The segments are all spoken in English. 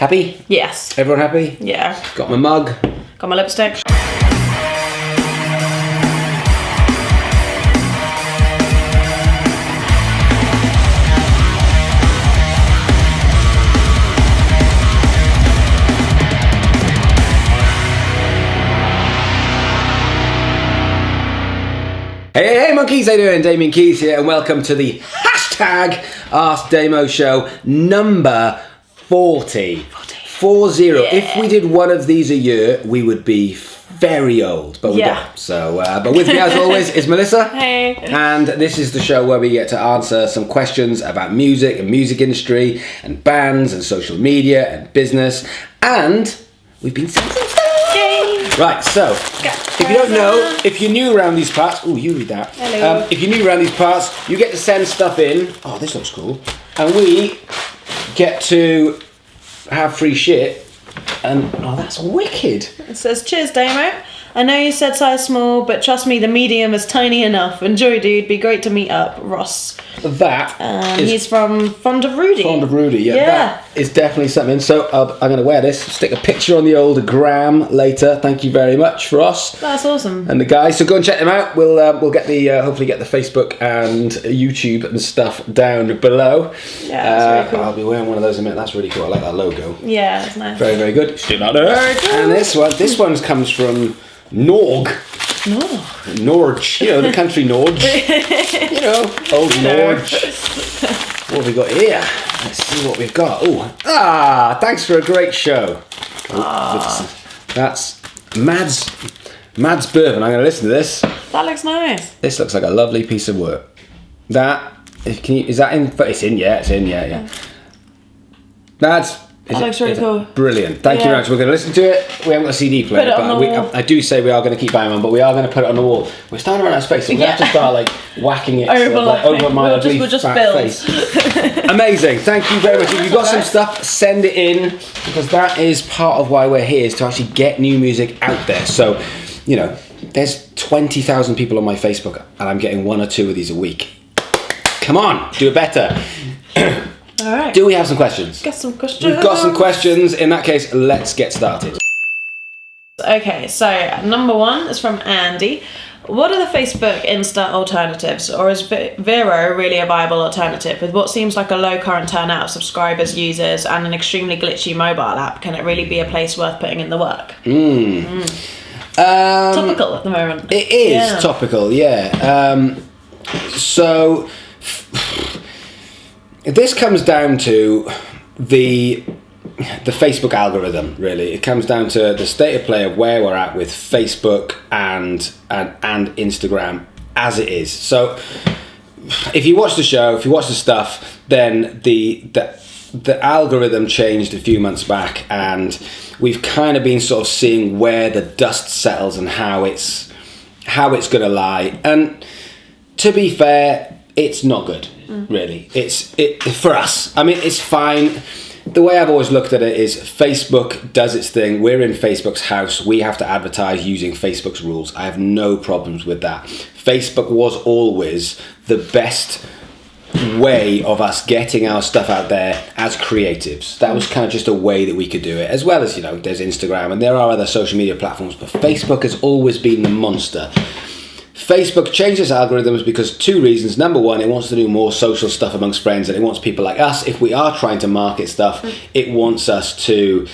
Happy? Yes. Everyone happy? Yeah. Got my mug. Got my lipstick. Hey monkeys, how you doing? Damien Keys here, and welcome to the hashtag Ask Damo show number 40. 40. Yeah. If we did one of these a year, we would be very old, but we don't. So, but with me as always is Melissa. Hey. And this is the show where we get to answer some questions about music and music industry and bands and social media and business. And we've been sent some stuff. Yay. Right, so if you don't know, if you're new around these parts, you read that. Hello. If you're new around these parts, you get to send stuff in. Oh, this looks cool. And we get to have free shit. And oh, that's wicked. It says, cheers, Damo. I know you said size small, but trust me, the medium is tiny enough. Enjoy, dude. Be great to meet up. Ross. That is he's from Fond of Rudy. Fond of Rudy, yeah. That is definitely something. So I'm going to wear this, stick a picture on the old gram later. Thank you very much, Ross. That's awesome. And the guys, so go and check them out. We'll get the hopefully get the Facebook and YouTube and stuff down below. Yeah, that's really cool. I'll be wearing one of those in a minute. That's really cool. I like that logo. Yeah, it's nice. Very, very good. Very cool. And this one comes from Norg. Norge, the country Norge. Old Norge. What have we got here? Let's see what we've got. Thanks for a great show. That's Mads BERVEN. I'm going to listen to this. That looks nice. This looks like a lovely piece of work. Is that in? It's in, yeah. That looks really cool. Brilliant. Thank you very much. We're going to listen to it. We haven't got a CD player, but I do say we are going to keep buying one, but we are going to put it on the wall. We're starting to run out of space, so we're going to have to start whacking it over my ugly fat face. Amazing. Thank you very much. If you've got some stuff, send it in, because that is part of why we're here, is to actually get new music out there. So, there's 20,000 people on my Facebook, and I'm getting one or two of these a week. Come on, do it better. All right. Do we have some questions? Got some questions. We've got some questions. In that case, let's get started. Okay, so number one is from Andy. What are the Facebook Insta alternatives, or is Vero really a viable alternative? With what seems like a low current turnout of subscribers, users, and an extremely glitchy mobile app, can it really be a place worth putting in the work? Topical at the moment. It is topical, yeah. So this comes down to the Facebook algorithm, really. It comes down to the state of play of where we're at with Facebook and Instagram as it is. So if you watch the show, if you watch the stuff, then the algorithm changed a few months back, and we've kind of been sort of seeing where the dust settles and how it's going to lie. And to be fair, it's not good, really. It's for us. I mean, it's fine. The way I've always looked at it is Facebook does its thing. We're in Facebook's house. We have to advertise using Facebook's rules. I have no problems with that. Facebook was always the best way of us getting our stuff out there as creatives. That was kind of just a way that we could do it, as well as, there's Instagram and there are other social media platforms, but Facebook has always been the monster. Facebook changed its algorithms because two reasons. Number one, it wants to do more social stuff amongst friends, and it wants people like us, if we are trying to market stuff, it wants us to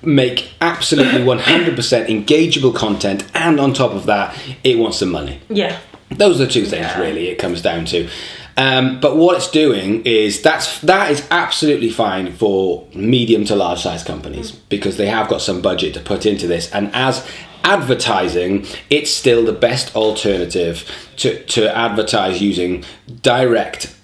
make absolutely 100% engageable content, and on top of that, it wants some money. Yeah. Those are the two things, really, it comes down to. But what it's doing is that is absolutely fine for medium to large size companies, because they have got some budget to put into this, and as advertising, it's still the best alternative to advertise using direct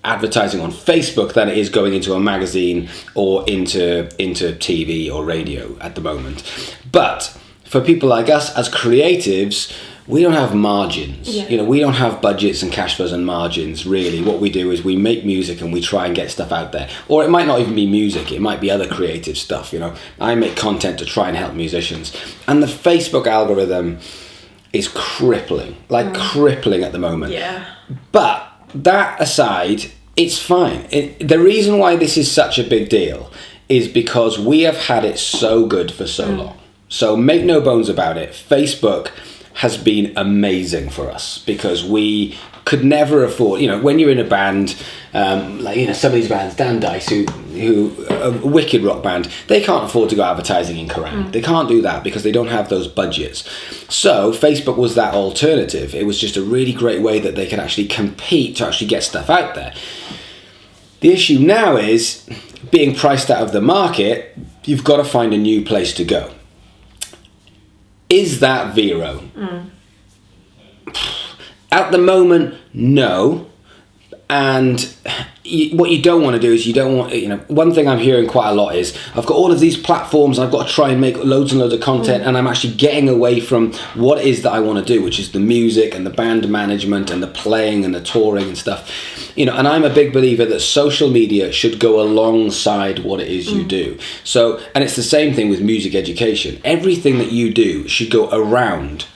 advertising on Facebook than it is going into a magazine or into TV or radio at the moment. But for people like us as creatives, we don't have margins. We don't have budgets and cash flows and margins, really. What we do is we make music and we try and get stuff out there. Or it might not even be music, it might be other creative stuff, I make content to try and help musicians. And the Facebook algorithm is crippling at the moment. Yeah. But that aside, it's fine. The reason why this is such a big deal is because we have had it so good for so long. So make no bones about it, Facebook has been amazing for us because we could never afford, when you're in a band, some of these bands, Dan Dice, who a wicked rock band, they can't afford to go advertising in Kerrang. They can't do that because they don't have those budgets. So Facebook was that alternative. It was just a really great way that they could actually compete to actually get stuff out there. The issue now is, being priced out of the market, you've got to find a new place to go. Is that Vero? At the moment, no. And what you don't want to do is you don't want, one thing I'm hearing quite a lot is, I've got all of these platforms, I've got to try and make loads and loads of content, and I'm actually getting away from what it is that I want to do, which is the music and the band management and the playing and the touring and stuff. And I'm a big believer that social media should go alongside what it is you do. So, and it's the same thing with music education. Everything that you do should go around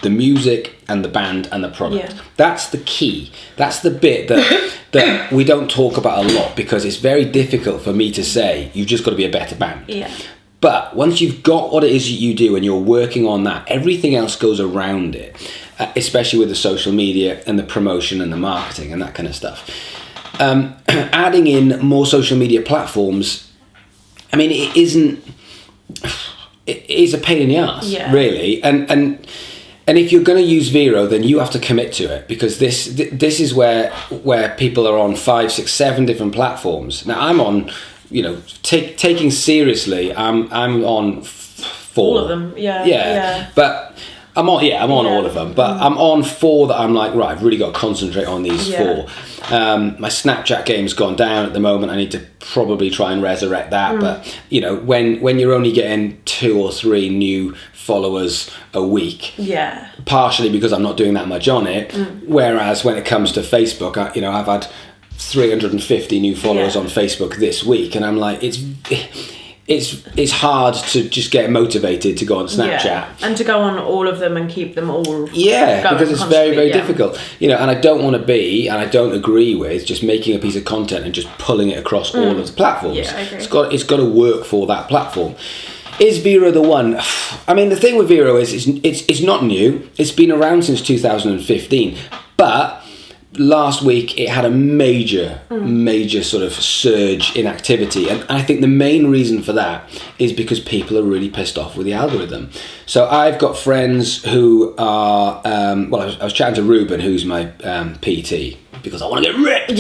the music and the band and the product. Yeah. That's the key. That's the bit that we don't talk about a lot, because it's very difficult for me to say, you've just got to be a better band. Yeah. But once you've got what it is that you do and you're working on that, everything else goes around it, especially with the social media and the promotion and the marketing and that kind of stuff. Adding in more social media platforms, I mean, it is a pain in the ass, really. And if you're going to use Vero, then you have to commit to it, because this is where people are on 5, 6, 7 different platforms. Now I'm on, taking seriously, I'm on 4. All of them, yeah. But I'm on all of them. But I'm on 4 that I'm like, right, I've really got to concentrate on these 4. My Snapchat game's gone down at the moment. I need to probably try and resurrect that. But when you're only getting 2 or 3 new followers a week, partially because I'm not doing that much on it, whereas when it comes to Facebook, I've had 350 new followers on Facebook this week, and I'm like, it's hard to just get motivated to go on Snapchat and to go on all of them and keep them all because it's very, very difficult, and I don't want to be, and I don't agree with just making a piece of content and just pulling it across all of the platforms. I agree. It's got to work for that platform. Is Vero the one? I mean, the thing with Vero is it's not new. It's been around since 2015. But last week it had a major sort of surge in activity. And I think the main reason for that is because people are really pissed off with the algorithm. So I've got friends who are, I was chatting to Ruben, who's my PT, because I want to get ripped.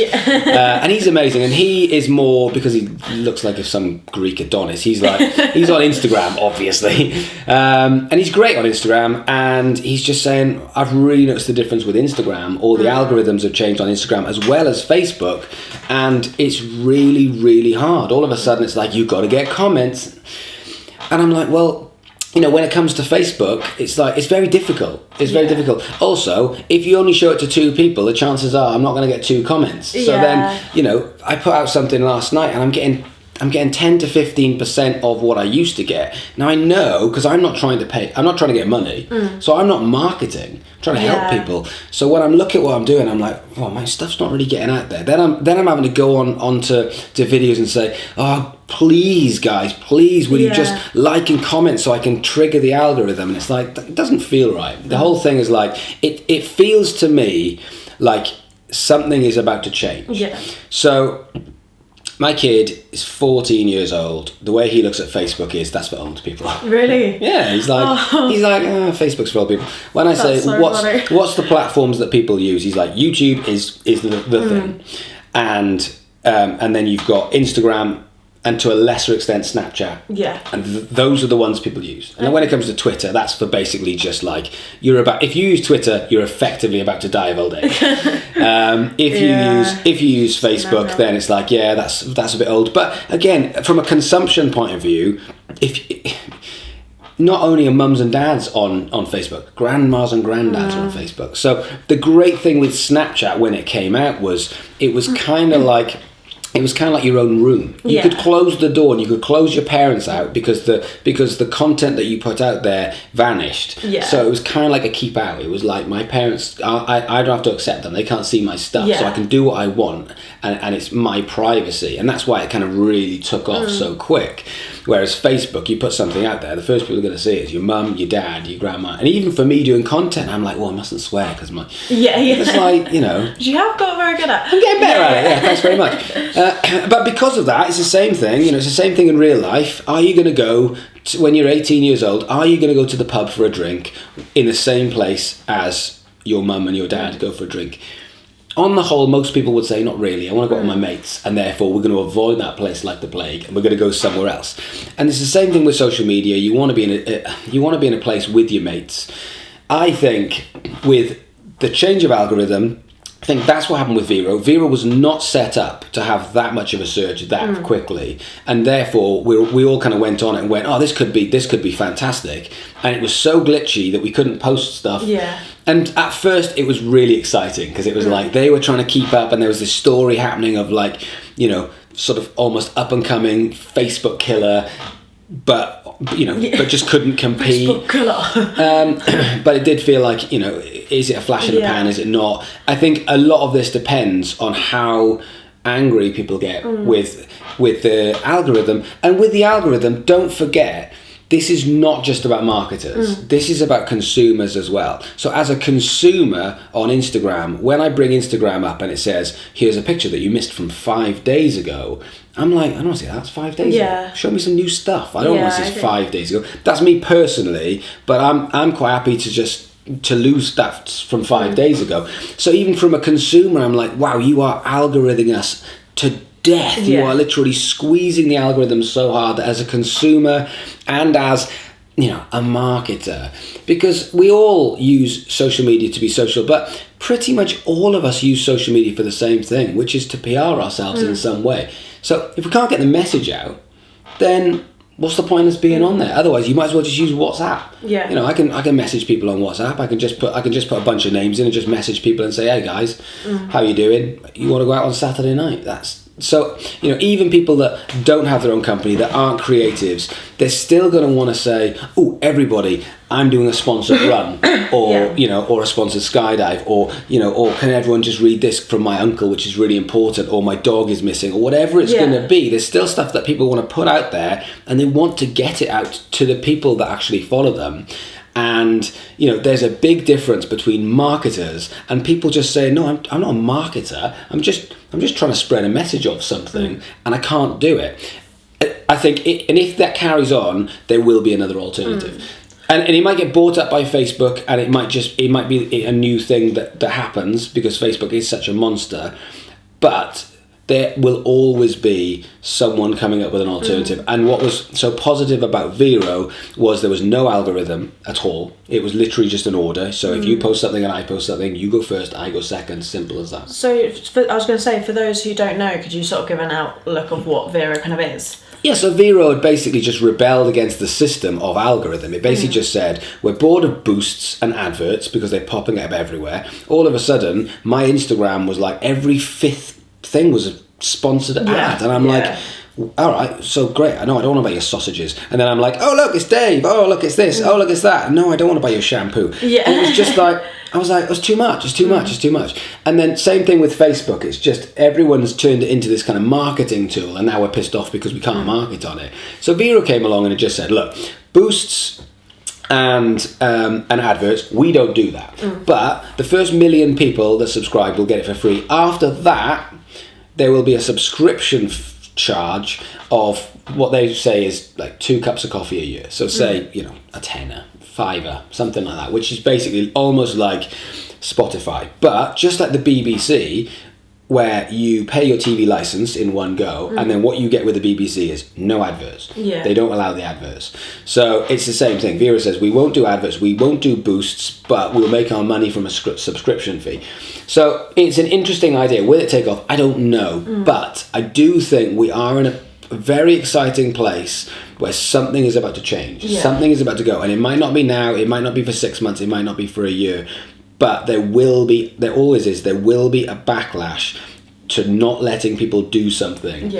And he's amazing, and he is more, because he looks like some Greek Adonis, he's on Instagram, obviously, and he's great on Instagram, and he's just saying, I've really noticed the difference with Instagram. All the algorithms have changed on Instagram as well as Facebook, and it's really, really hard. All of a sudden it's like, you've got to get comments, and I'm like, well, when it comes to Facebook, it's very difficult. It's very difficult. Also, if you only show it to 2 people, the chances are I'm not going to get 2 comments. So then, I put out something last night and I'm getting 10 to 15% of what I used to get. Now I know, because I'm not trying to get money, so I'm not marketing. I'm trying to help people. So when I'm looking at what I'm doing, I'm like, oh, my stuff's not really getting out there. Then I'm having to go onto videos and say, oh, please guys, will you just like and comment so I can trigger the algorithm? And it's like, it doesn't feel right. The whole thing is like, it feels to me like something is about to change. So my kid is 14 years old. The way he looks at Facebook is, that's for old people. Really? Yeah, he's like, Facebook's for old people. When I say, what's the platforms that people use? He's like, YouTube is the thing. And then you've got Instagram, and to a lesser extent Snapchat. And those are the ones people use. And then when it comes to Twitter, that's for basically just like, if you use Twitter, you're effectively about to die of old age. If you use Facebook, then it's like, that's a bit old. But again, from a consumption point of view, not only are mums and dads on Facebook, grandmas and granddads are on Facebook. So the great thing with Snapchat when it came out was, it was kind of like, it was kind of like your own room. You could close the door and you could close your parents out because the content that you put out there vanished. Yeah. So it was kind of like a keep out. It was like my parents, I don't have to accept them. They can't see my stuff, so I can do what I want, and it's my privacy. And that's why it kind of really took off so quick. Whereas Facebook, you put something out there, the first people are going to see it is your mum, your dad, your grandma. And even for me doing content, I'm like, well, I mustn't swear because my... It's like, you know... You have got very good at it. I'm getting better at it, thanks very much. But because of that, it's the same thing, it's the same thing in real life. Are you going to go, when you're 18 years old, are you going to go to the pub for a drink in the same place as your mum and your dad go for a drink? On the whole, most people would say, not really. I want to go with my mates, and therefore we're going to avoid that place like the plague, and we're going to go somewhere else. And it's the same thing with social media. You want to be in a place with your mates. I think with the change of algorithm, I think that's what happened with Vero. Vero was not set up to have that much of a surge that quickly, and therefore we all kind of went on it and went, oh, this could be fantastic. And it was so glitchy that we couldn't post stuff. Yeah. And at first it was really exciting because it was like they were trying to keep up, and there was this story happening of like, sort of almost up and coming Facebook killer, but but just couldn't compete. Facebook killer. But it did feel like, is it a flash in the pan? Is it not? I think a lot of this depends on how angry people get with the algorithm. And with the algorithm, don't forget, this is not just about marketers. This is about consumers as well. So as a consumer on Instagram, when I bring Instagram up and it says, here's a picture that you missed from 5 days ago, I'm like, I don't want to see that. That's 5 days ago. Show me some new stuff. I don't want to see this 5 days ago. That's me personally, but I'm quite happy to lose that from 5 days ago. So even from a consumer, I'm like, wow, you are algorithming us to death. You are literally squeezing the algorithm so hard that as a consumer and as a marketer, because we all use social media to be social, but pretty much all of us use social media for the same thing, which is to PR ourselves in some way. So if we can't get the message out, then what's the point of us being on there? Otherwise, you might as well just use WhatsApp. Yeah. I can message people on WhatsApp. I can just put a bunch of names in and just message people and say, hey guys, how you doing? You want to go out on Saturday night? So, even people that don't have their own company, that aren't creatives, they're still going to want to say, oh, everybody, I'm doing a sponsored run, or, or a sponsored skydive, or can everyone just read this from my uncle, which is really important, or my dog is missing, or whatever it's going to be. There's still stuff that people want to put out there, and they want to get it out to the people that actually follow them. And, there's a big difference between marketers and people just saying, no, I'm not a marketer. I'm just trying to spread a message of something, and I can't do it. I think, and if that carries on, there will be another alternative. And it might get bought up by Facebook, and it might be a new thing that happens because Facebook is such a monster. But there will always be someone coming up with an alternative. And what was so positive about Vero was there was no algorithm at all. It was literally just an order. So if you post something and I post something, you go first, I go second. Simple as that. So I was going to say, for those who don't know, could you sort of give an outlook of what Vero kind of is? Yeah, so Vero had basically just rebelled against the system of algorithm. It basically just said, we're bored of boosts and adverts because they're popping up everywhere. All of a sudden, my Instagram was like every fifth thing was a sponsored ad, and I'm like, all right, so great. I know I don't want to buy your sausages, and then I'm like, oh look, it's Dave. Oh look, it's this. Oh look, it's that. No, I don't want to buy your shampoo. Yeah, and it was just like I was like, it was too much. It's too much. It's too much. And then same thing with Facebook. It's just everyone's turned it into this kind of marketing tool, and now we're pissed off because we can't market on it. So Vero came along and it just said, look, boosts and adverts, we don't do that. But the first 1 million people that subscribe will get it for free. After that, there will be a subscription charge of what they say is like 2 cups of coffee a year. So say, a tenner, £5, something like that, which is basically almost like Spotify. But just like the BBC, where you pay your TV license in one go, and then what you get with the BBC is no adverts. Yeah. They don't allow the adverts. So it's the same thing. Vera says, we won't do adverts, we won't do boosts, but we'll make our money from a subscription fee. So it's an interesting idea. Will it take off? I don't know. But I do think we are in a very exciting place where something is about to change. Yeah. Something is about to go. And it might not be now, it might not be for 6 months, it might not be for a year. But there always is a backlash not letting people do something,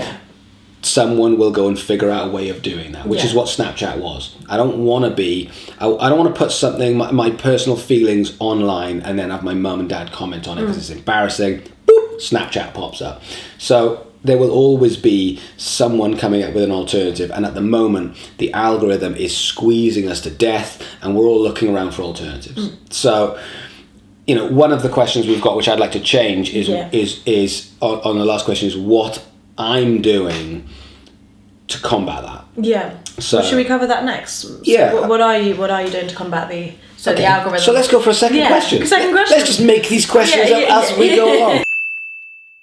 someone will go and figure out a way of doing that, which is what Snapchat was. I don't want to put something, my personal feelings online, and then have my mum and dad comment on it because it's embarrassing. Boop, Snapchat pops up. So there will always be someone coming up with an alternative, and at the moment the algorithm is squeezing us to death, and we're all looking around for alternatives. So, you know, one of the questions we've got, which I'd like to change, is on the last question, is what I'm doing to combat that. Yeah. So should we cover that next? Yeah. So what are you doing to combat the algorithm? So let's go for a second question. Second question. Let's just make these questions up as we go along.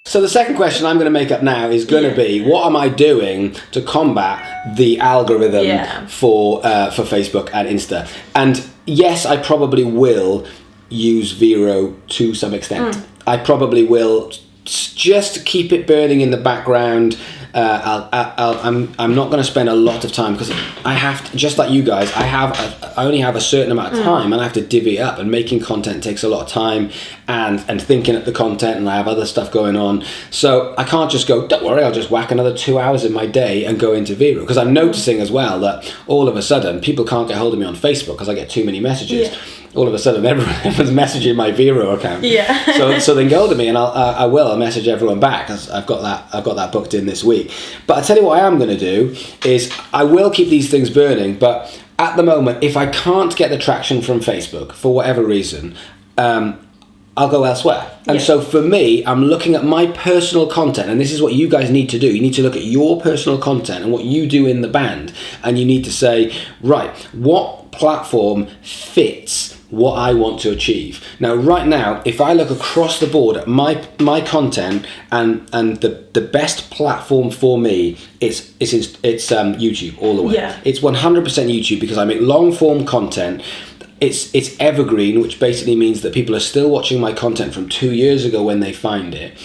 So the second question I'm going to make up now is going to be, what am I doing to combat the algorithm for Facebook and Insta? And yes, I probably will use Vero to some extent. I probably will just keep it burning in the background. I'm not going to spend a lot of time, because I have to, just like you guys, I only have a certain amount of time, and I have to divvy it up, and making content takes a lot of time and thinking at the content, and I have other stuff going on, so I can't just go, don't worry, I'll just whack another 2 hours in my day and go into Vero, because I'm noticing as well that all of a sudden people can't get hold of me on Facebook because I get too many messages. All of a sudden everyone's messaging my Vero account. So then go to me, and I'll message everyone back, because I've got that booked in this week. But I tell you what I am going to do is I will keep these things burning, but at the moment, if I can't get the traction from Facebook for whatever reason, I'll go elsewhere. And so for me, I'm looking at my personal content, and this is what you guys need to do. You need to look at your personal content and what you do in the band, and you need to say, right, what platform fits what I want to achieve. Now, right now, if I look across the board at my content, and the best platform for me, it's YouTube all the way. It's 100% YouTube, because I make long form content. It's evergreen, which basically means that people are still watching my content from 2 years ago when they find it.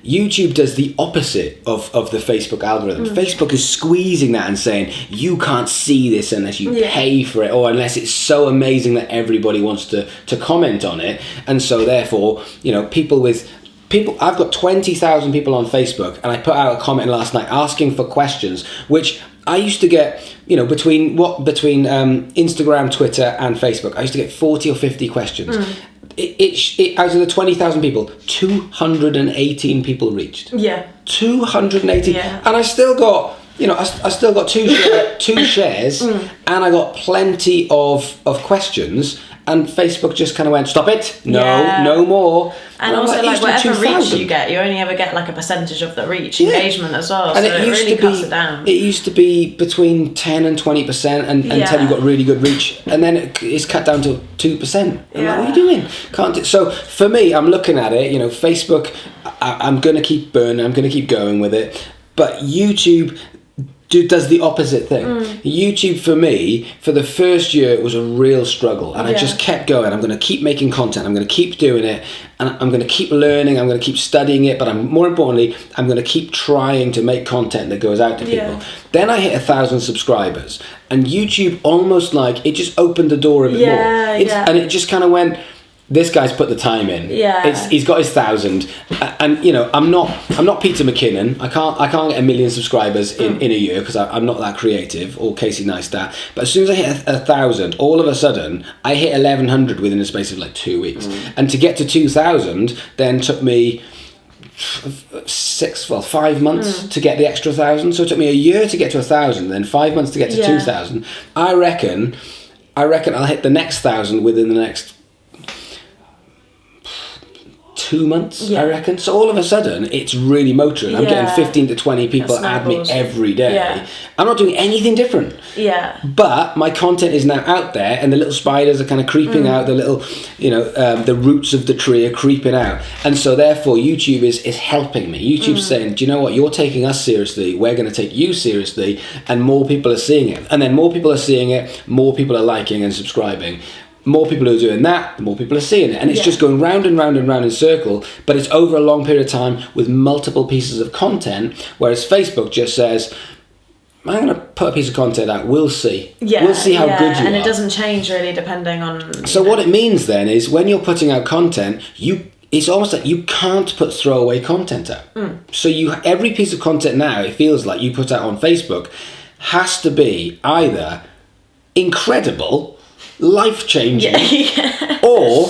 YouTube does the opposite of the Facebook algorithm. Facebook is squeezing that and saying, you can't see this unless you pay for it, or unless it's so amazing that everybody wants to comment on it. And so therefore, you know, I've got 20,000 people on Facebook, and I put out a comment last night asking for questions, which I used to get, you know, between Instagram, Twitter and Facebook, I used to get 40 or 50 questions. It out of the 20,000 people, 218 people reached. 218. And I still got, you know, I still got two shares, and I got plenty of questions, and Facebook just kind of went, stop it, no more. And also, like whatever reach you get, you only ever get like a percentage of the reach engagement as well, and so it really cuts it down. It used to be between 10 and 20% until you got really good reach, and then it's cut down to 2%. I'm like, what are you doing? Can't do. So for me, I'm looking at it, you know, Facebook, I'm going to keep burning, I'm going to keep going with it, but YouTube does the opposite thing. YouTube for me, for the first year, it was a real struggle, and I just kept going. I'm going to keep making content, I'm going to keep doing it, and I'm going to keep learning, I'm going to keep studying it, but more importantly, I'm going to keep trying to make content that goes out to people. Then I hit 1,000 subscribers, and YouTube almost like, it just opened the door a bit more. And it just kind of went, this guy's put the time in. He's got his 1,000, and you know, I'm not Peter McKinnon. I can't get 1 million subscribers in a year, because I'm not that creative, or Casey Neistat. But as soon as I hit 1,000, all of a sudden I hit 1,100 within a space of like 2 weeks. And to get to 2,000 then took me 5 months to get the extra 1,000. So it took me a year to get to 1,000, then 5 months to get to 2,000. I reckon I'll hit the next 1,000 within the next 2 months, I reckon. So all of a sudden, it's really motoring. I'm getting 15 to 20 people add me every day. I'm not doing anything different. But my content is now out there, and the little spiders are kind of creeping out. The little, you know, the roots of the tree are creeping out, and so therefore YouTube is helping me. YouTube's saying, do you know what? You're taking us seriously. We're going to take you seriously, and more people are seeing it. And then more people are seeing it. More people are liking and subscribing. More people who are doing that, the more people are seeing it. And it's just going round and round and round in a circle, but it's over a long period of time with multiple pieces of content, whereas Facebook just says, I'm going to put a piece of content out, we'll see. We'll see how good you are. And it doesn't change really depending on... So what it means then is when you're putting out content, it's almost like you can't put throwaway content out. So every piece of content now, it feels like you put out on Facebook has to be either incredible, life-changing, or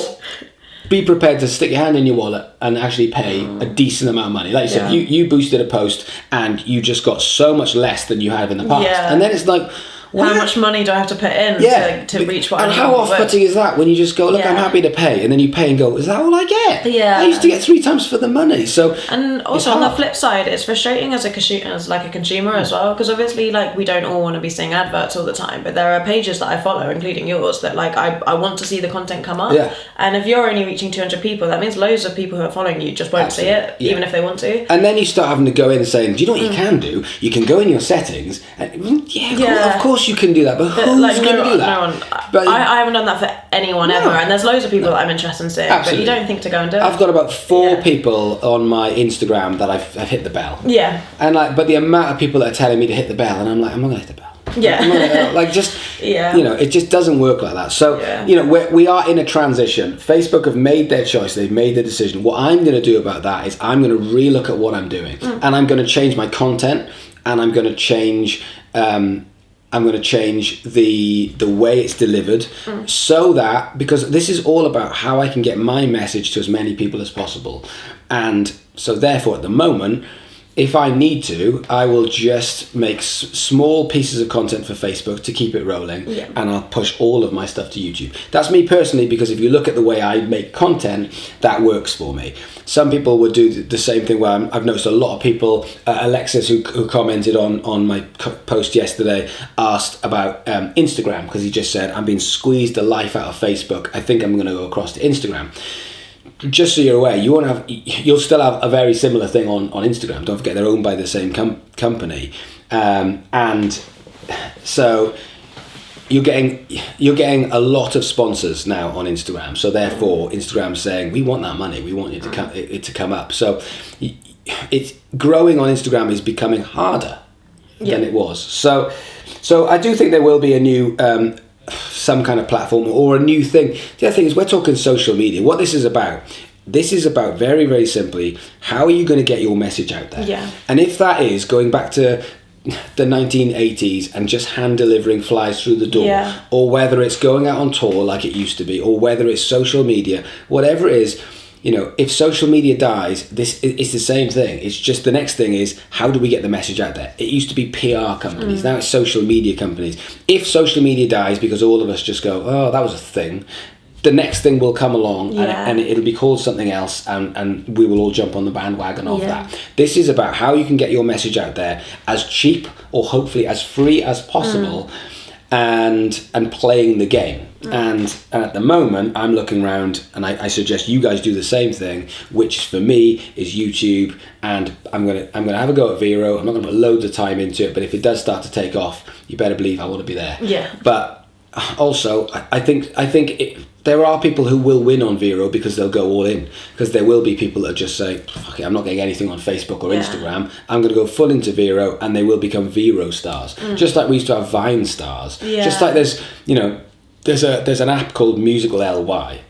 be prepared to stick your hand in your wallet and actually pay a decent amount of money. Like you said, you boosted a post and you just got so much less than you have in the past. And then it's like, how much money do I have to put in to reach what I need? And how off-putting is that when you just go, look, I'm happy to pay, and then you pay and go, is that all I get? Yeah. I used to get 3 times for the money. So and also on the flip side, it's frustrating as a consumer as well, because obviously like we don't all want to be seeing adverts all the time, but there are pages that I follow, including yours, that like I want to see the content come up. Yeah. And if you're only reaching 200 people, that means loads of people who are following you just won't see it, even if they want to. And then you start having to go in and saying, do you know what you can do? You can go in your settings and of course you can do that, but who's going to do that? No one. But I haven't done that for anyone ever, and there's loads of people that I'm interested in seeing, but you don't think to go and do it. I've got about 4 people on my Instagram that I've hit the bell. Yeah. And but the amount of people that are telling me to hit the bell, and I'm like, I'm not going to hit the bell. Yeah. It just doesn't work like that. So, we are in a transition. Facebook have made their choice. They've made their decision. What I'm going to do about that is I'm going to relook at what I'm doing, and I'm going to change my content, and I'm going to change the way it's delivered, so that, because this is all about how I can get my message to as many people as possible. And so therefore at the moment, if I need to, I will just make small pieces of content for Facebook to keep it rolling, and I'll push all of my stuff to YouTube. That's me personally, because if you look at the way I make content, that works for me. Some people would do the same thing, where I've noticed a lot of people, Alexis, who commented on my post yesterday, asked about Instagram, because he just said, I'm being squeezed the life out of Facebook. I think I'm going to go across to Instagram. Just so you're aware, you'll still have a very similar thing on Instagram. Don't forget, they're owned by the same company, and so you're getting a lot of sponsors now on Instagram. So therefore, Instagram's saying, we want that money, we want it to come up. So it's growing on Instagram is becoming harder than it was. So I do think there will be a new some kind of platform or a new thing. The other thing is, we're talking social media. What this is about very, very simply, how are you going to get your message out there? Yeah. And if that is going back to the 1980s and just hand delivering flyers through the door, or whether it's going out on tour like it used to be, or whether it's social media, whatever it is, if social media dies, it's the same thing. It's just the next thing is, how do we get the message out there? It used to be PR companies, now it's social media companies. If social media dies because all of us just go, oh, that was a thing, the next thing will come along, and it'll be called something else, and we will all jump on the bandwagon of that. This is about how you can get your message out there as cheap, or hopefully as free as possible, and playing the game. And at the moment, I'm looking around, and I suggest you guys do the same thing, which for me is YouTube. And I'm gonna have a go at Vero. I'm not gonna put loads of time into it, but if it does start to take off, you better believe I want to be there. Yeah. But also, I think there are people who will win on Vero because they'll go all in. Because there will be people that just say, fuck it, I'm not getting anything on Facebook or Instagram. I'm going to go full into Vero, and they will become Vero stars. Just like we used to have Vine stars. Yeah. Just like there's an app called Musical LY,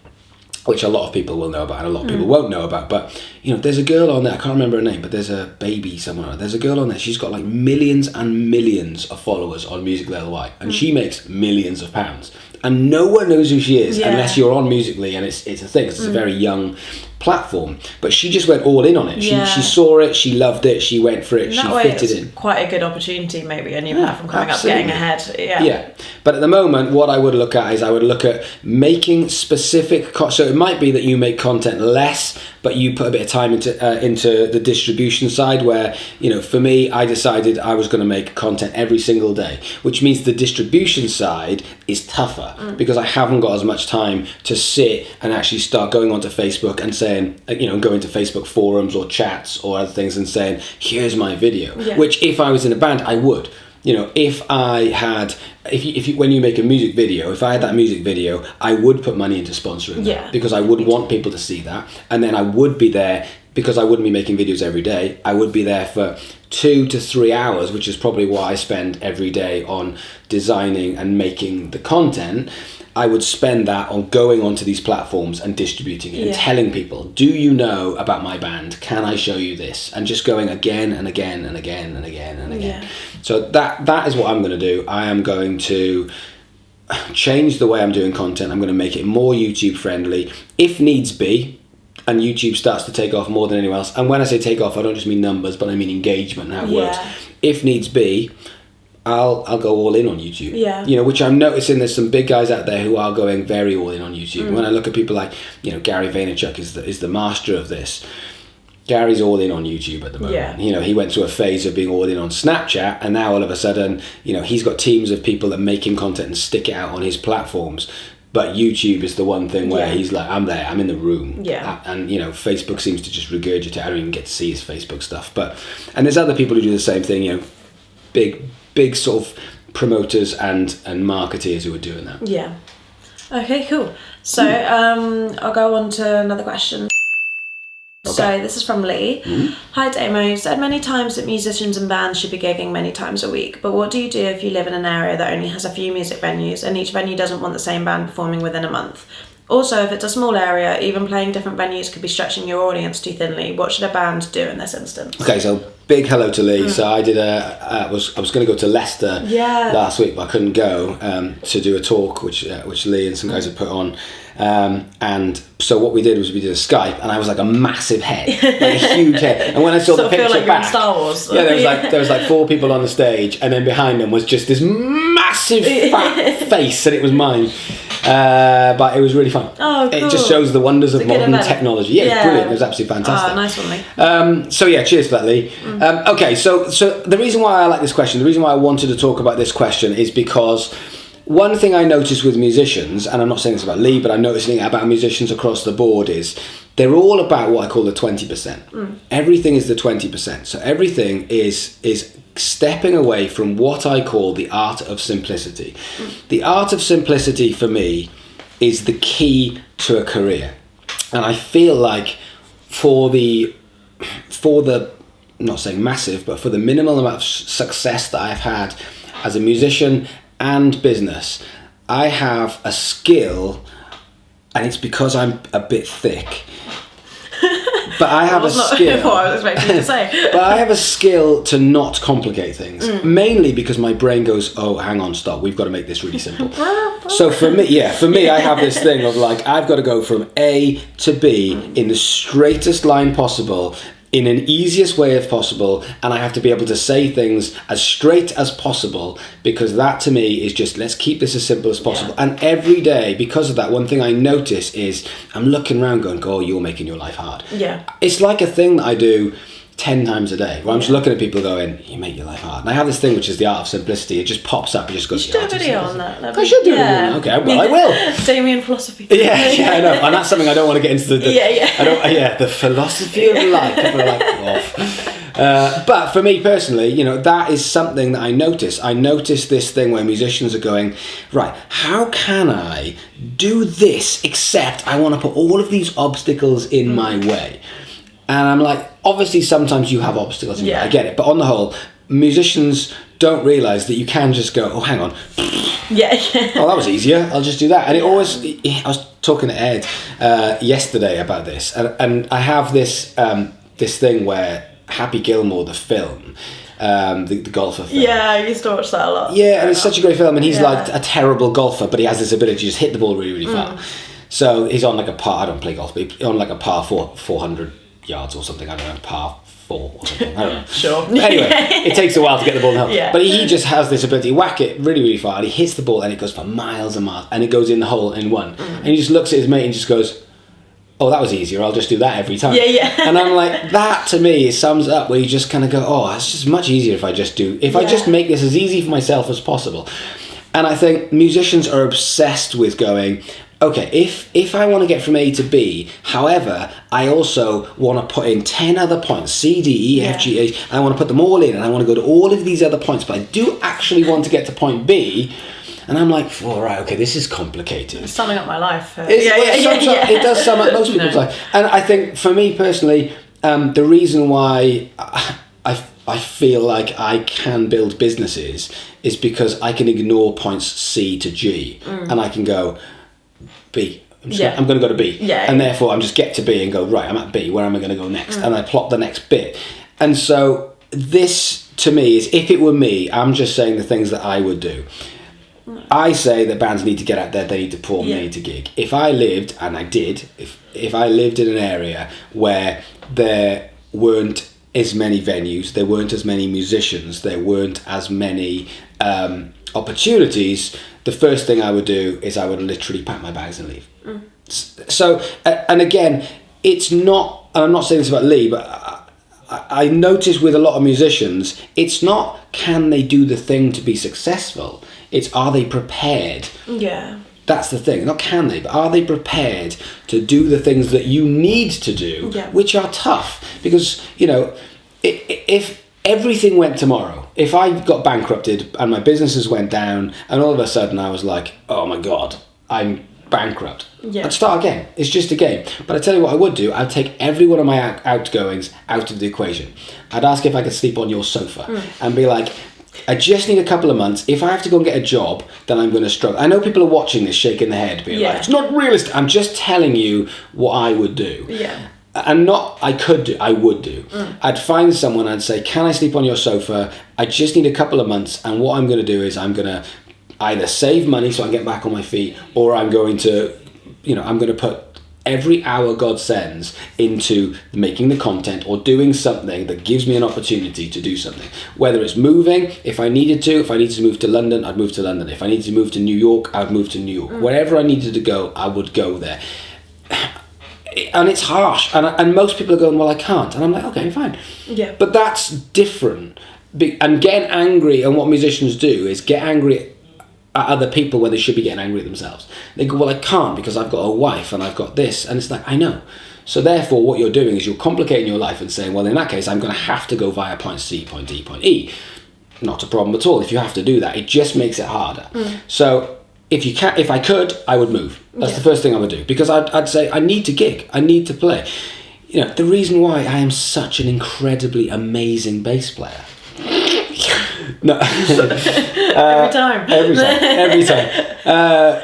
which a lot of people will know about and a lot of people won't know about. But there's a girl on there, I can't remember her name, but there's a baby somewhere. There's a girl on there, she's got like millions and millions of followers on Musical LY, and she makes millions of pounds. And no one knows who she is unless you're on Musical.ly, and it's a thing, 'cause it's a very young platform. But she just went all in on it. She saw it, she loved it, she went for it, she fitted in. Quite a good opportunity, maybe, a new platform coming up, getting ahead. Yeah. But at the moment, what I would look at is, I would look at making specific so it might be that you make content less, but you put a bit of time into the distribution side, where for me, I decided I was going to make content every single day, which means the distribution side is tougher, because I haven't got as much time to sit and actually start going onto Facebook and saying, going to Facebook forums or chats or other things and saying, here's my video, which if I was in a band, I would. If I had, when you make a music video, if I had that music video, I would put money into sponsoring that, because I would want people to see that, and then I would be there because I wouldn't be making videos every day. I would be there for 2 to 3 hours, which is probably what I spend every day on designing and making the content. I would spend that on going onto these platforms and distributing it and telling people, do you know about my band? Can I show you this? And just going again and again and again and again and again. So that is what I'm going to do. I am going to change the way I'm doing content. I'm going to make it more YouTube friendly if needs be, and YouTube starts to take off more than anyone else. And when I say take off, I don't just mean numbers, but I mean engagement and how it works. If needs be, I'll go all in on YouTube. You know, which I'm noticing there's some big guys out there who are going very all in on YouTube. When I look at people like, you know, Gary Vaynerchuk is the master of this. Gary's all in on YouTube at the moment. You know, he went through a phase of being all in on Snapchat, and now all of a sudden, you know, he's got teams of people that make him content and stick it out on his platforms. But YouTube is the one thing where he's like, I'm there, I'm in the room. And, you know, Facebook seems to just regurgitate. I don't even get to see his Facebook stuff. And there's other people who do the same thing, you know, big sort of promoters and marketeers who are doing that. Okay, cool. So I'll go on to another question. So this is from Lee. Hi Damo, you've said many times that musicians and bands should be gigging many times a week, but what do you do if you live in an area that only has a few music venues and each venue doesn't want the same band performing within a month? Also, if it's a small area, even playing different venues could be stretching your audience too thinly. What should a band do in this instance? Okay, so big hello to Lee. So I did I was going to go to Leicester last week, but I couldn't go to do a talk which Lee and some guys had put on. And so what we did was we did a Skype, and I was like a massive head, like a huge head. And when I saw the picture like back, in Star Wars. there was like 4 people on the stage, and then behind them was just this massive fat face, and it was mine. But it was really fun. Oh, cool. It just shows the wonders of modern technology. Yeah, it's brilliant. It was absolutely fantastic. Oh, nice one, Lee. So yeah, cheers for that, Lee. Okay, so the reason why I like this question, the reason why I wanted to talk about this question is because one thing I notice with musicians, and I'm not saying this about Lee, but I'm noticing it about musicians across the board, is they're all about what I call the 20%. Everything is the 20%. So everything is stepping away from what I call the art of simplicity. The art of simplicity for me is the key to a career. And I feel like for the not saying massive, but for the minimal amount of success that I've had as a musician and business, I have a skill, and it's because I'm a bit thick. But I have a skill. What I was expecting you to say. But I have a skill to not complicate things, mainly because my brain goes, "Oh, hang on, stop. We've got to make this really simple." So for me, I have this thing of like, I've got to go from A to B in the straightest line possible, in an easiest way as possible, and I have to be able to say things as straight as possible, because that to me is just, let's keep this as simple as possible. And every day, because of that, one thing I notice is I'm looking around going, oh, you're making your life hard. It's like a thing that I do 10 times a day, where I'm just looking at people going, you make your life hard. And I have this thing which is the art of simplicity. It just pops up, it just goes, you should do a video on that. I should do a video on that. Okay, well, I will. Damien philosophy. Yeah, I know. And that's something I don't want to get into the philosophy of life. People are like, off. But for me personally, you know, that is something that I notice. I notice this thing where musicians are going, right, how can I do this except I want to put all of these obstacles in my way? And I'm like, obviously sometimes you have obstacles in your way, I get it. But on the whole, musicians don't realise that you can just go, oh, hang on. Oh, that was easier. I'll just do that. And it always, I was talking to Ed yesterday about this. And I have this this thing where Happy Gilmore, the film, the golfer film. Yeah, I used to watch that a lot. Yeah, and it's such a great film. And he's like a terrible golfer, but he has this ability to just hit the ball really, really far. So he's on like a par, I don't play golf, but he's on like a par 400 yards or something, I don't know, par 4 or something, I don't know. Sure. Anyway, it takes a while to get the ball in the hole. Yeah. But he just has this ability to whack it really, really far, and he hits the ball and it goes for miles and miles, and it goes in the hole in one. And he just looks at his mate and just goes, oh, that was easier, I'll just do that every time. And I'm like, that to me sums up where you just kind of go, oh, it's just much easier if I just make this as easy for myself as possible. And I think musicians are obsessed with going, okay, if I want to get from A to B, however, I also want to put in 10 other points, C, D, E, F, G, H, and I want to put them all in, and I want to go to all of these other points, but I do actually want to get to point B, and I'm like, all right, okay, this is complicated. It's summing up my life. It does sum up most people's life. And I think, for me personally, the reason why I feel like I can build businesses is because I can ignore points C to G and I can go B. I'm going to go to B. And therefore I'm just get to B and go, right, I'm at B. Where am I going to go next? And I plot the next bit. And so this, to me, is if it were me, I'm just saying the things that I would do. I say that bands need to get out there, they need to perform, they need to gig. If I lived, and I did, if I lived in an area where there weren't as many venues, there weren't as many musicians, there weren't as many opportunities, the first thing I would do is I would literally pack my bags and leave. So, and again, it's not, and I'm not saying this about Lee, but I notice with a lot of musicians, it's not can they do the thing to be successful, it's are they prepared? Yeah. That's the thing, not can they, but are they prepared to do the things that you need to do, which are tough? Because, you know, if everything went tomorrow, if I got bankrupted and my businesses went down and all of a sudden I was like, oh my God, I'm bankrupt. I'd start again. It's just a game. But I tell you what I would do, I'd take every one of my outgoings out of the equation. I'd ask if I could sleep on your sofa and be like, I just need a couple of months. If I have to go and get a job, then I'm going to struggle. I know people are watching this shaking their head, being like, it's not realistic. I'm just telling you what I would do. And not I would do. I'd find someone, I'd say, can I sleep on your sofa? I just need a couple of months. And what I'm going to do is I'm going to either save money so I can get back on my feet, or I'm going to, I'm going to put every hour God sends into making the content or doing something that gives me an opportunity to do something. Whether it's moving, if I needed to move to London, I'd move to London. If I needed to move to New York, I'd move to New York. Wherever I needed to go, I would go there. And it's harsh. And most people are going, well, I can't. And I'm like, okay, fine. But that's different. And getting angry, and what musicians do is get angry at other people when they should be getting angry at themselves. They go, well, I can't because I've got a wife and I've got this. And it's like, I know. So therefore, what you're doing is you're complicating your life and saying, well, in that case, I'm going to have to go via point C, point D, point E. Not a problem at all. If you have to do that, it just makes it harder. So if I could, I would move. That's the first thing I would do, because I'd say I need to gig. I need to play. The reason why I am such an incredibly amazing bass player. No. Every time.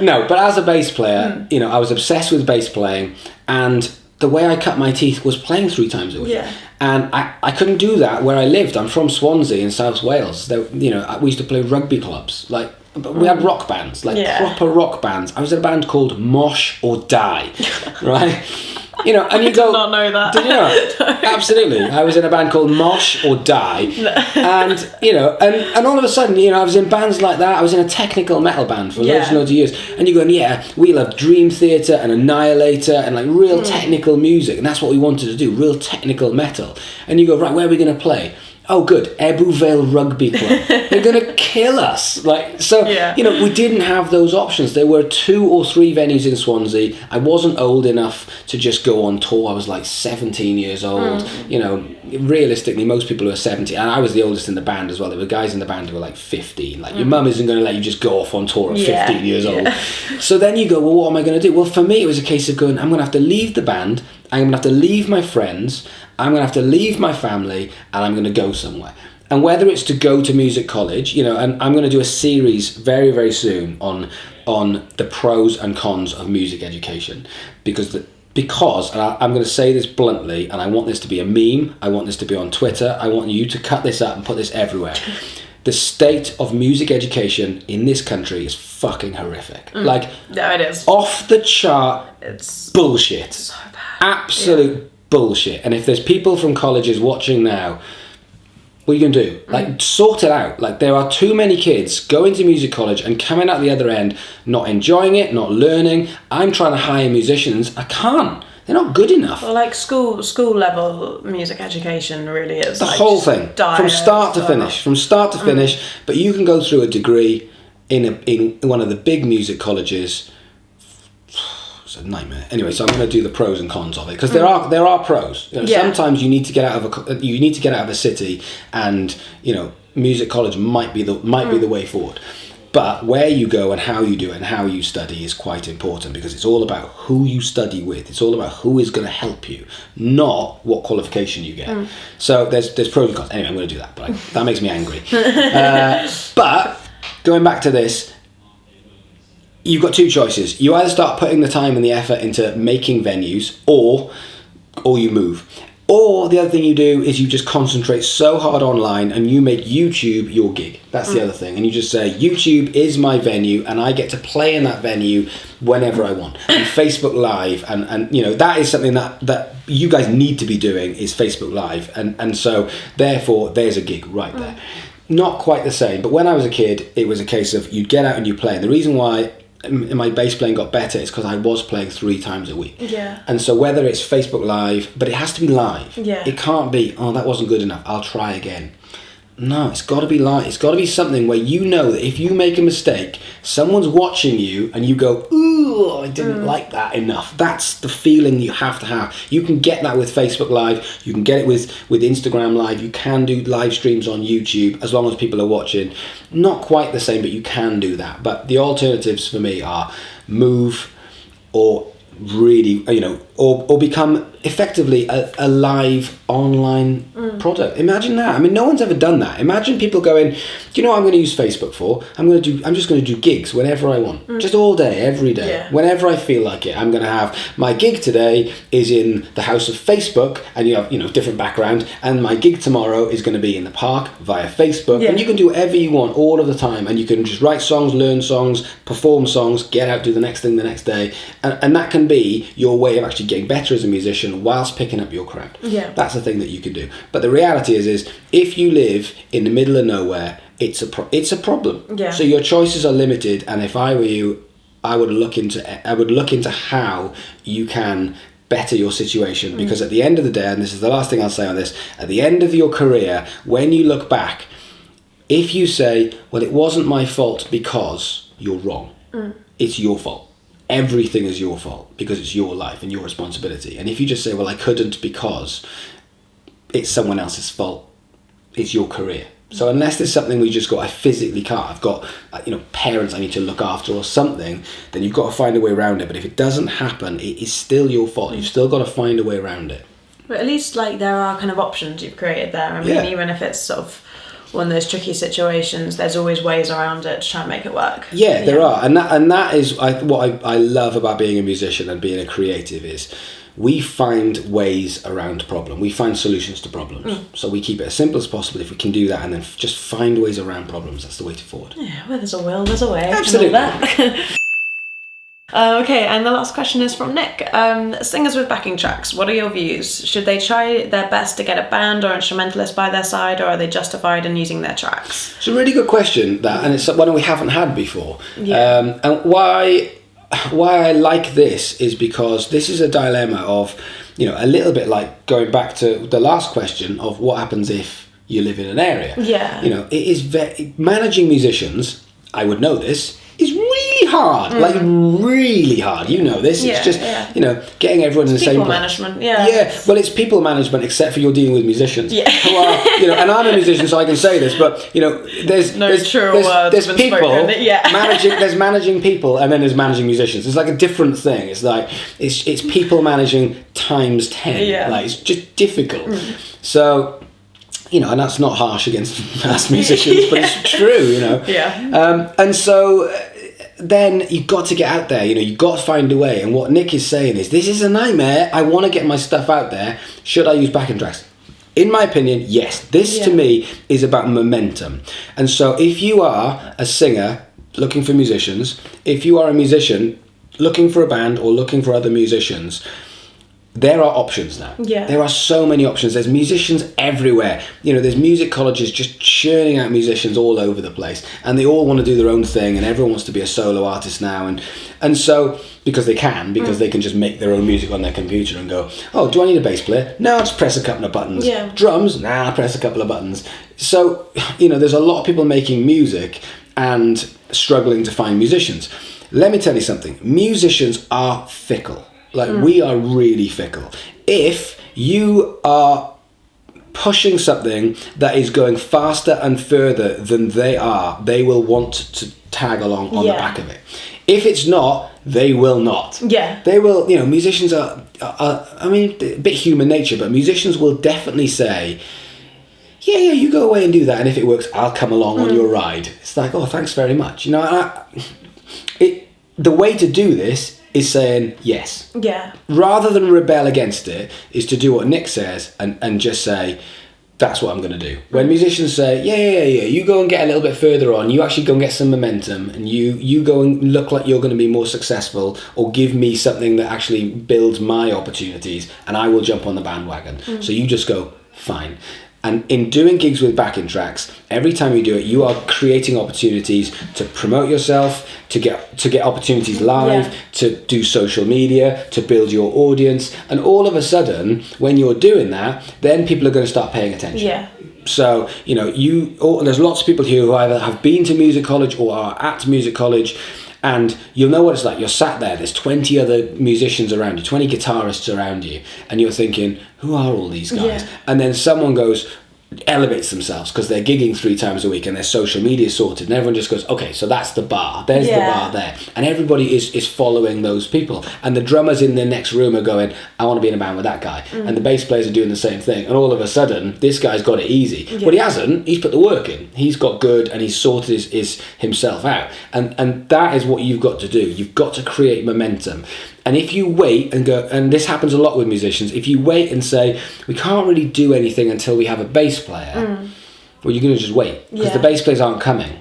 No, but as a bass player, I was obsessed with bass playing, and the way I cut my teeth was playing 3 times a week. And I couldn't do that where I lived. I'm from Swansea in South Wales. We used to play rugby clubs. We had rock bands, proper rock bands. I was in a band called Mosh or Die, right? And you go, did not know that. Did you know? No. Absolutely. I was in a band called Mosh or Die. And, and all of a sudden, I was in bands like that. I was in a technical metal band for loads and loads of years. And you're going, we love Dream Theater and Annihilator and real technical music. And that's what we wanted to do, real technical metal. And you go, right, where are we going to play? Oh, good, Ebbw Vale Rugby Club. They're going to kill us. We didn't have those options. There were 2 or 3 venues in Swansea. I wasn't old enough to just go on tour. I was 17 years old. Realistically, most people who are 70, and I was the oldest in the band as well. There were guys in the band who were 15. Your mum isn't going to let you just go off on tour at 15 years old. So then you go, well, what am I going to do? Well, for me, it was a case of going, I'm going to have to leave the band. I'm going to have to leave my friends. I'm going to have to leave my family, and I'm going to go somewhere. And whether it's to go to music college, and I'm going to do a series very, very soon on the pros and cons of music education, because I'm going to say this bluntly, and I want this to be a meme. I want this to be on Twitter. I want you to cut this up and put this everywhere. The state of music education in this country is fucking horrific. No, it is. Off the chart. It's bullshit. So bad. Absolute bullshit. And if there's people from colleges watching now, what are you going to do? Sort it out. There are too many kids going to music college and coming out the other end not enjoying it, not learning. I'm trying to hire musicians. I can't. They're not good enough. Well, school level music education really is the whole thing, from start to finish. But you can go through a degree in one of the big music colleges. It's a nightmare. Anyway, so I'm going to do the pros and cons of it, because there are pros. Sometimes you need to get out of a city, and music college might be the way forward. But where you go and how you do it and how you study is quite important, because it's all about who you study with. It's all about who is going to help you, not what qualification you get. So there's pros and cons. Anyway, I'm going to do that, but that makes me angry. But going back to this, you've got two choices. You either start putting the time and the effort into making venues, or you move. Or the other thing you do is you just concentrate so hard online and you make YouTube your gig. That's the other thing. And you just say, YouTube is my venue and I get to play in that venue whenever I want. And Facebook Live, and you know, that is something that you guys need to be doing, is Facebook Live. And so therefore there's a gig right there. Not quite the same, but when I was a kid, it was a case of you'd get out and you play. And the reason why my bass playing got better is because I was playing 3 times a week. Yeah. And so whether it's Facebook Live, but it has to be live. Yeah. It can't be, oh, that wasn't good enough, I'll try again. No, it's got to be live. It's got to be something where you know that if you make a mistake, someone's watching you and you go, ooh, I didn't like that enough. That's the feeling you have to have. You can get that with Facebook Live. You can get it with Instagram Live. You can do live streams on YouTube as long as people are watching. Not quite the same, but you can do that. But the alternatives for me are move, or really, you know, or become effectively a live online product. Imagine that. I mean, no one's ever done that. Imagine people going, do you know what I'm going to use Facebook for? I'm just going to do gigs whenever I want, just all day, every day, whenever I feel like it. I'm going to have my gig today is in the house of Facebook, and you have, you know, different background, and my gig tomorrow is going to be in the park via Facebook, and you can do whatever you want all of the time, and you can just write songs, learn songs, perform songs, get out, do the next thing the next day, and that can be your way of actually getting better as a musician whilst picking up your crowd. Yeah, that's the thing that you can do. But the reality is if you live in the middle of nowhere, it's a problem. Yeah. So your choices are limited, and if I were you, I would look into how you can better your situation, because at the end of the day, and this is the last thing I'll say on this, at the end of your career, when you look back, if you say, well, it wasn't my fault because, you're wrong. It's your fault. Everything is your fault because it's your life and your responsibility. And if you just say, well, I couldn't because it's someone else's fault, it's your career. So unless there's something we just got, I physically can't, I've got, you know, parents I need to look after or something, then you've got to find a way around it. But if it doesn't happen, it is still your fault. You've still got to find a way around it. But at least, like, there are kind of options you've created there. I mean, even if it's sort of one of those tricky situations, there's always ways around it to try and make it work. Yeah, there are, and that is what I love about being a musician and being a creative, is we find ways around problem. We find solutions to problems. So we keep it as simple as possible if we can do that, and then just find ways around problems. That's the way forward. Yeah, where there's a will, there's a way. Absolutely. Okay, and the last question is from Nick. Singers with backing tracks, what are your views? Should they try their best to get a band or instrumentalist by their side, or are they justified in using their tracks? It's a really good question, that, and it's one we haven't had before. Yeah. And why I like this is because this is a dilemma of, you know, a little bit like going back to the last question of what happens if you live in an area. Yeah. You know, it is managing musicians, I would know this, is really hard, like really hard. You know this. It's just you know, getting everyone in the same place. People management, yeah. Yeah, well, it's people management, except for you're dealing with musicians. Yeah. Who are, you know, and I'm a musician, so I can say this, but you know, there's people managing. There's managing people, and then there's managing musicians. It's like a different thing. It's like it's people managing times 10. Yeah. Like, it's just difficult. So, you know, and that's not harsh against us musicians, but it's true, you know. Yeah. And so then you've got to get out there, you know, you've got to find a way. And what Nick is saying is, this is a nightmare. I want to get my stuff out there. Should I use backing tracks? In my opinion, yes. This to me is about momentum. And so if you are a singer looking for musicians, if you are a musician looking for a band or looking for other musicians, there are options now. Yeah. There are so many options. There's musicians everywhere. You know, there's music colleges just churning out musicians all over the place, and they all want to do their own thing, and everyone wants to be a solo artist now, and so because they can just make their own music on their computer and go, oh, do I need a bass player? No, I'll just press a couple of buttons. Yeah. Drums? Nah, I'll press a couple of buttons. So, you know, there's a lot of people making music and struggling to find musicians. Let me tell you something. Musicians are fickle. Like, we are really fickle. If you are pushing something that is going faster and further than they are, they will want to tag along on the back of it. If it's not, they will not. Yeah. They will, musicians are, I mean, a bit human nature, but musicians will definitely say, yeah, you go away and do that, and if it works, I'll come along on your ride. It's like, oh, thanks very much. The way to do this is saying yes. Yeah. Rather than rebel against it, is to do what Nick says and just say, that's what I'm going to do. When musicians say, yeah, you go and get a little bit further on, you actually go and get some momentum, and you go and look like you're going to be more successful, or give me something that actually builds my opportunities, and I will jump on the bandwagon. So you just go, fine. And in doing gigs with backing tracks, every time you do it, you are creating opportunities to promote yourself, to get opportunities live, to do social media, to build your audience. And all of a sudden, when you're doing that, then people are going to start paying attention. Yeah. So, there's lots of people here who either have been to music college or are at music college, and you'll know what it's like. You're sat there, there's 20 other musicians around you, 20 guitarists around you, and you're thinking, who are all these guys? Yeah. And then someone elevates themselves because they're gigging 3 times a week and their social media sorted, and everyone just goes, okay, so that's the bar, there's the bar there, and everybody is following those people, and the drummers in the next room are going, I want to be in a band with that guy, and the bass players are doing the same thing, and all of a sudden this guy's got it easy. But he hasn't. He's put the work in, he's got good, and he's sorted his himself out, and that is what you've got to do. You've got to create momentum. And if you wait and go, and this happens a lot with musicians, if you wait and say, we can't really do anything until we have a bass player, well, you're going to just wait, because the bass players aren't coming.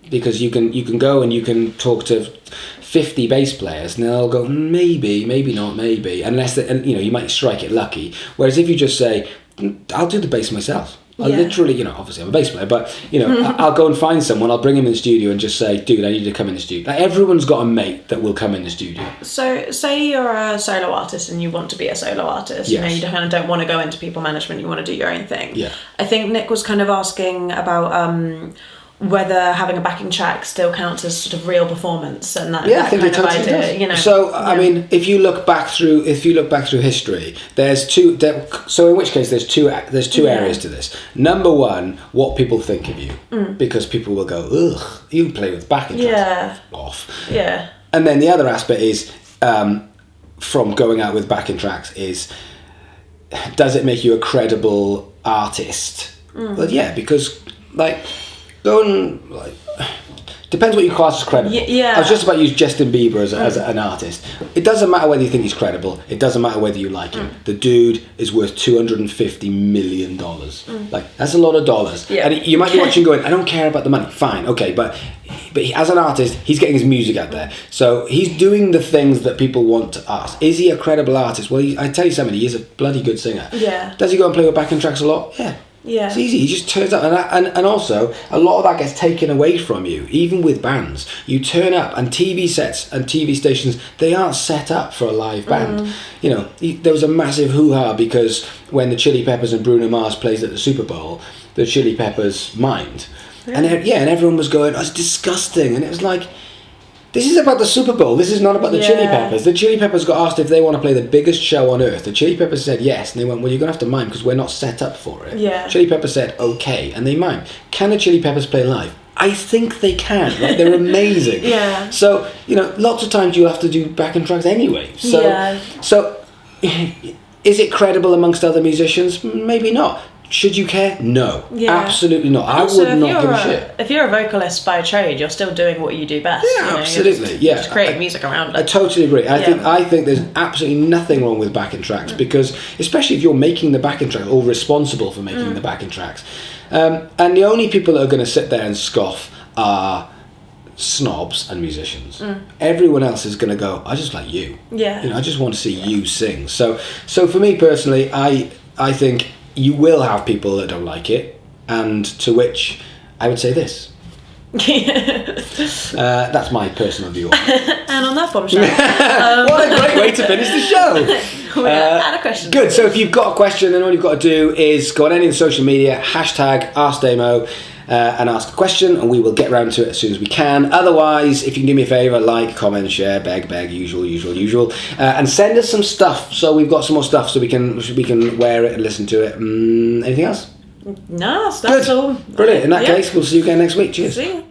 Because you can go and you can talk to 50 bass players, and they'll go, maybe not, maybe, unless you might strike it lucky. Whereas if you just say, I'll do the bass myself. I literally, obviously I'm a bass player, but, I'll go and find someone, I'll bring him in the studio and just say, dude, I need you to come in the studio. Like, everyone's got a mate that will come in the studio. So, say you're a solo artist and you want to be a solo artist, yes. You kind of don't want to go into people management, you want to do your own thing. Yeah. I think Nick was kind of asking about whether having a backing track still counts as sort of real performance, and that kind of idea, does. So I mean, if you look back through history, there's two. So in which case, there's two areas to this. Number one, what people think of you, because people will go, ugh, you play with backing tracks, off. Yeah. And then the other aspect is, from going out with backing tracks, is, does it make you a credible artist? Well, yeah, because depends what you class as credible. Yeah. I was just about to use Justin Bieber as an artist. It doesn't matter whether you think he's credible. It doesn't matter whether you like him. The dude is worth $250 million. That's a lot of dollars. Yeah. And you might be watching going, I don't care about the money. Fine, okay, but as an artist, he's getting his music out there. So he's doing the things that people want to ask. Is he a credible artist? Well, I tell you something, he is a bloody good singer. Yeah. Does he go and play with backing tracks a lot? Yeah. Yeah. It's easy. He just turns up, and also a lot of that gets taken away from you. Even with bands, you turn up, and TV sets and TV stations, they aren't set up for a live band. There was a massive hoo-ha because when the Chili Peppers and Bruno Mars plays at the Super Bowl, the Chili Peppers mimed, and everyone was going, "Oh, it's disgusting," and it was like, this is about the Super Bowl. This is not about the Chili Peppers. The Chili Peppers got asked if they want to play the biggest show on earth. The Chili Peppers said yes, and they went, well, you're going to have to mime because we're not set up for it. Yeah. Chili Peppers said okay, and they mime. Can the Chili Peppers play live? I think they can. Right? They're amazing. Yeah. So, lots of times you'll have to do backing tracks anyway. So, is it credible amongst other musicians? Maybe not. Should you care? No. Yeah. Absolutely not. I would not give a shit. If you're a vocalist by trade, you're still doing what you do best. Yeah, absolutely. You're just creating music around it. I totally agree. I think there's absolutely nothing wrong with backing tracks, because especially if you're making the backing track or responsible for making the backing tracks, and the only people that are going to sit there and scoff are snobs and musicians. Everyone else is going to go, I just like you. Yeah. I just want to see you sing. So for me personally, I think you will have people that don't like it, and to which I would say this. That's my personal view on it. And on that bombshell. What a great way to finish the show. And a question. Good, so if you've got a question, then all you've got to do is go on any of the social media, #AskDamo, and ask a question, and we will get round to it as soon as we can. Otherwise, if you can do me a favour, like, comment, share, beg, usual, and send us some stuff. So we've got some more stuff, so we can wear it and listen to it. Anything else? No, that's all. Brilliant. In that case, we'll see you again next week. Cheers. See you.